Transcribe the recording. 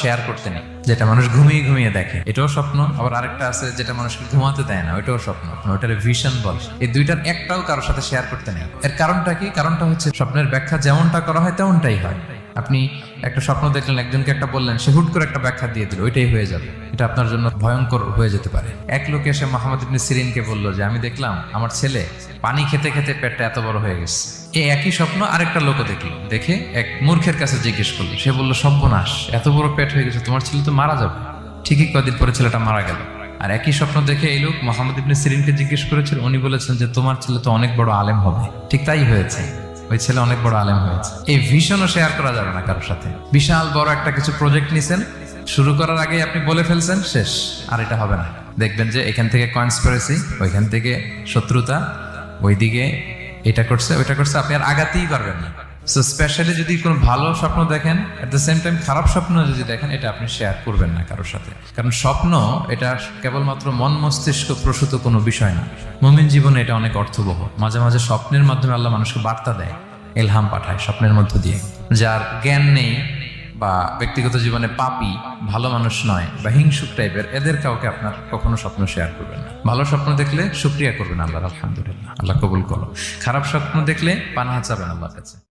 Share করতে নেই, যেটা মানুষ ঘুমিয়ে ঘুমিয়ে দেখে, এটাও স্বপ্ন। আবার আরেকটা আছে যেটা মানুষকে ঘুমাতে দেয় না, ওইটাও স্বপ্ন, ওইটার ভিশন বলে। এই দুইটার একটাও কারোর সাথে শেয়ার করতে নেই। এর কারণটা কি? কারণটা হচ্ছে স্বপ্নের ব্যাখ্যা যেমনটা করা হয় তেমনটাই হয়। আপনি একটা স্বপ্ন দেখলেন, একজনকে একটা বললেন, সে হুট করে একটা ব্যাখ্যা দিয়ে দিল, ওইটাই হয়ে যাবে। এটা আপনার জন্য ভয়ঙ্কর হয়ে যেতে পারে। এক লোক এসে মুহাম্মদ ইবনে সিরিনকে বলল যে আমি দেখলাম আমার ছেলে পানি খেতে খেতে পেটটা এত বড় হয়ে গেছে। এই একই স্বপ্ন আরেকটা লোকও দেখলো, দেখে এক মূর্খের কাছে জিজ্ঞেস করলো। সে বলল, সর্বনাশ, এত বড় পেট হয়ে গেছে, তোমার ছেলে তো মারা যাবে। ঠিকই কদিন পরে ছেলেটা মারা গেল। আর একই স্বপ্ন দেখে এই লোক মুহাম্মদ ইবনে সিরিনকে জিজ্ঞেস করেছিল, উনি বলেছেন যে তোমার ছেলে তো অনেক বড় আলেম হবে। ঠিক তাই হয়েছে, ওই ছেলে অনেক বড় আলেম হয়েছে। এই ভিশনও শেয়ার করা যাবে না কারোর সাথে। বিশাল বড় একটা কিছু প্রজেক্ট নিছেন, শুরু করার আগে আপনি বলে ফেলছেন, শেষ, আর এটা হবে না। দেখবেন যে এখান থেকে কনস্পিরেসি, ওইখান থেকে শত্রুতা, ওইদিকে এটা করছে ওইটা করছে, আপনি আর আগাতেই পারবেন না। সো স্পেশালি যদি কোনো ভালো স্বপ্ন দেখেন, এট দ্য সেম টাইম খারাপ স্বপ্ন যদি দেখেন, এটা আপনি শেয়ার করবেন না কারোর সাথে। কারণ স্বপ্ন এটা কেবলমাত্র মন মস্তিষ্ক প্রসূত কোনো বিষয় না। মুমিন জীবনে এটা অনেক অর্থবহ। মাঝে মাঝে স্বপ্নের মাধ্যমে আল্লাহ মানুষকে বার্তা দেয়, ইলহাম পাঠায় স্বপ্নের মধ্য দিয়ে। যার জ্ঞান নেই বা ব্যক্তিগত জীবনে পাপী, ভালো মানুষ নয় বা হিংসুক টাইপের, এদের কাউকে আপনার কখনো স্বপ্ন শেয়ার করবেন না। ভালো স্বপ্ন দেখলে শুকরিয়া করবেন আল্লাহর, আলহামদুলিল্লাহ, আল্লাহ কবুল করো। খারাপ স্বপ্ন দেখলে পানাহা চাবেন আল্লাহর কাছে।